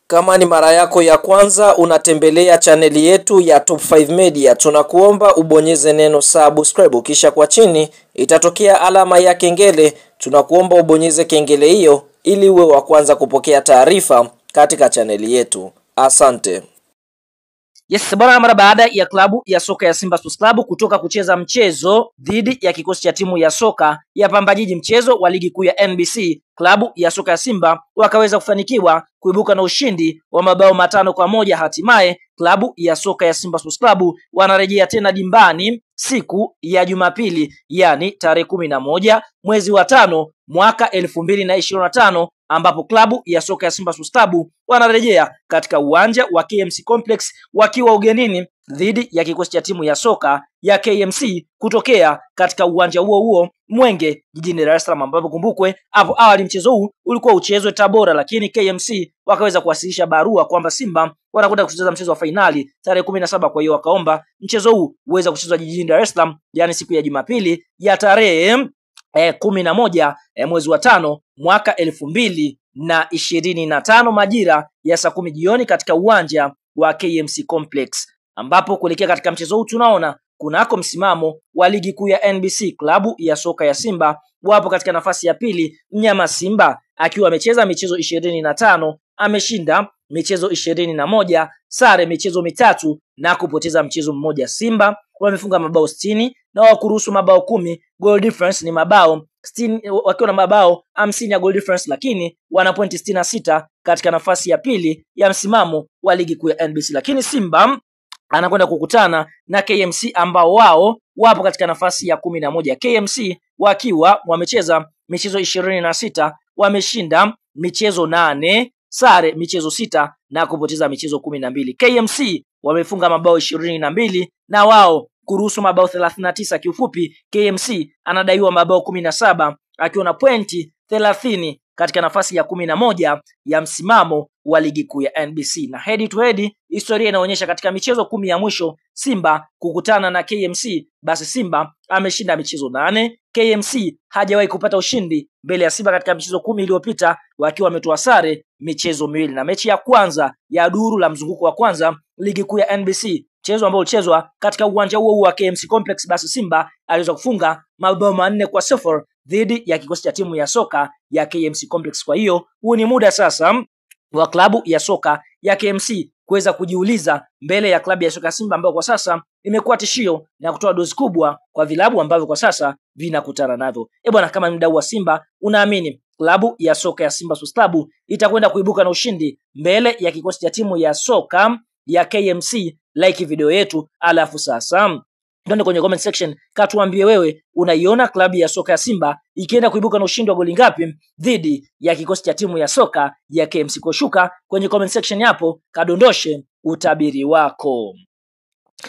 Kama ni mara yako ya kwanza unatembelea chaneli yetu ya Top 5 Media, tunakuomba ubonyeze neno subscribe, kisha kwa chini itatokea alama ya kengele. Tunakuomba ubonyeze kengele hiyo ili uwe wa kwanza kupokea taarifa katika chaneli yetu. Asante. Yes, bwana, mara baada ya klabu ya soka ya Simba Sports Club kutoka kucheza mchezo dhidi ya kikosi cha timu ya soka ya Pamba Jiji, mchezo wa ligi kuu ya NBC, klabu ya soka ya Simba wakaweza kufanikiwa kuibuka na ushindi wa mabao 5-1. Hatimaye klabu ya soka ya Simba Sports Club wanarejea tena dimbani siku ya Jumapili, yani tarehe 11 mwezi wa 5 mwaka 2025, ambapo klabu ya soka ya Simba Sports Club wanarejea katika uwanja wa KMC Complex wakiwa ugenini dhidi ya kikosi cha timu ya soka ya KMC kutokea katika uwanja huo huo Mwenge jijini Dar es Salaam, ambapo kumbukwe hapo awali mchezo huu ulikuwa uchezwe Tabora, lakini KMC wakaweza kuwasilisha barua kwamba Simba wanakwenda kucheza mchezo wa fainali tarehe 17. Kwa hiyo wakaomba mchezo huu uweze kuchezwa jijini Dar es Salaam, yani siku ya Jumapili ya tarehe 11 mwezi wa 5 mwaka 2025 majira ya saa 10 jioni katika uwanja wa KMC Complex, ambapo kuelekea katika mchezo huu tunaona kunako msimamo wa ligi kuu ya NBC, klabu ya soka ya Simba wapo katika nafasi ya pili. Mnyama Simba akiwa amecheza michezo 25, ameshinda michezo 21, sare michezo 3 na kupoteza mchezo mmoja. Simba wamefunga mabao 60 na wakuruhusu mabao 10. Goal difference ni mabao 60, wakiwa na mabao 50 ya goal difference, lakini wana pointi 66 katika nafasi ya pili ya msimamo wa ligi kuu ya NBC. Lakini Simba anakwenda kukutana na KMC ambao wao wapo katika nafasi ya 11. KMC wakiwa wamecheza michezo 26, wameshinda michezo 8, sare michezo 6 na kupoteza michezo 12. KMC wamefunga mabao 22 na wao kuruhusu mabao 39. Kiufupi, KMC anadaiwa mabao 17 akiwa na pointi 30 katika nafasi ya 11 ya msimamo wa ligi kuu ya NBC. Na head to head, historia inaonyesha katika michezo 10 ya mwisho Simba kukutana na KMC, basi Simba ameshinda michezo 8. KMC hajawahi kupata ushindi mbele ya Simba katika michezo 10 iliyopita, wakiwa wametoa sare michezo 2. Na mechi ya kwanza ya duru la mzunguko wa kwanza ligi kuu ya NBC, mchezo ambao ulichezwa katika uwanja huo wa KMC Complex, basi Simba aliweza kufunga mabao 4-0 dhidi ya kikosi cha timu ya soka ya KMC Complex. Kwa hiyo huu ni muda sasa wa klabu ya soka ya KMC kuweza kujiuliza mbele ya klabu ya soka Simba, ambayo kwa sasa imekuwa tishio na kutoa dozi kubwa kwa vilabu ambavyo kwa sasa vinakutana navyo. Bwana, kama mdau wa Simba unaamini klabu ya soka ya Simba Sports Club itakwenda kuibuka na ushindi mbele ya kikosi cha timu ya soka ya KMC? Like video yetu, alafu sasa twende kwenye comment section, katuambie wewe unaiona klabu ya soka ya Simba ikienda kuibuka na ushindi wa goli ngapi dhidi ya kikosi cha timu ya soka ya KMC. Kushuka kwenye comment section hapo, kadondoshe utabiri wako.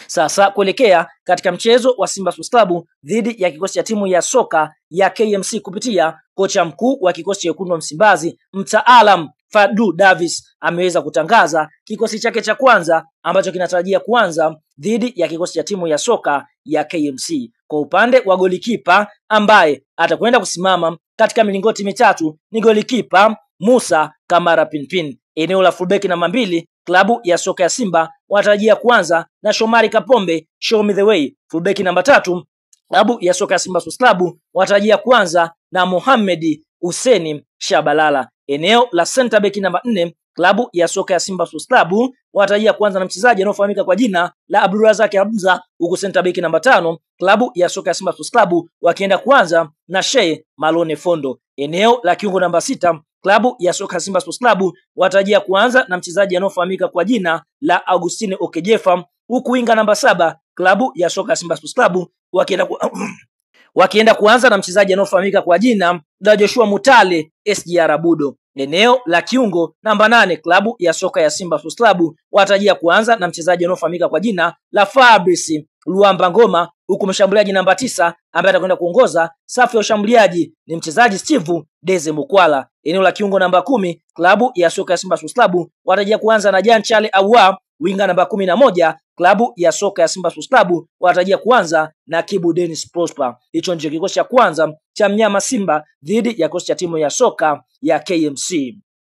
Sasa kuelekea katika mchezo wa Simba Sports Club dhidi ya kikosi cha timu ya soka ya KMC, kupitia kocha mkuu wa kikosi cha wekundu wa Msimbazi mtaalam Fadlu Davis ameweza kutangaza kikosi chake cha kwanza ambacho kinatarajia kuanza dhidi ya kikosi cha timu ya soka ya KMC. Kwa upande wa golikipa ambaye atakwenda kusimama katika milingoti mitatu ni golikipa Musa Kamara Pinpin. Eneo la fullback namba 2, klabu ya soka ya Simba wanatarajia kuanza na Shomari Kapombe, show me the way. Fullback namba 3, klabu ya soka ya Simba Sports Club wanatarajia kuanza na Mohamed Hussein Shabalala. Eneo la center back namba 4, klabu ya soka ya Simba Sports Club wanatarajia kuanza na mchezaji anayefahamika kwa jina la Abdulrazak Hamza, huku center back namba 5, klabu ya soka ya Simba Sports Club wakienda kuanza na Shea Malone Fondo. Eneo la kiungo namba 6, klabu ya soka ya Simba Sports Club watarajia kuanza na mchezaji anayefahamika kwa jina la Augustine Okejefa, huku winga namba 7, klabu ya soka ya Simba Sports Club wakienda kuanza na mchezaji anayefahamika kwa jina la Joshua Mutale SGR Budo. Eneo la kiungo namba 8, klabu ya soka ya Simba Sports Club watarajia kuanza na mchezaji anayefahamika kwa jina la Fabrice Luamba Ngoma, huku mshambuliaji namba 9 ambaye atakwenda kuongoza safu ya ushambuliaji ni mchezaji Steve Deze Mukwala. Eneo la kiungo namba 10, klabu ya soka ya Simba Sports Club watarajia kuanza na Jean Charles Ahoua, winga namba 11, klabu ya soka ya Simba Sports Club wanatarajia kuanza na Kibu Dennis Prosper. Hicho ndio kikosi cha kwanza cha mnyama Simba dhidi ya kikosi cha timu ya soka ya KMC.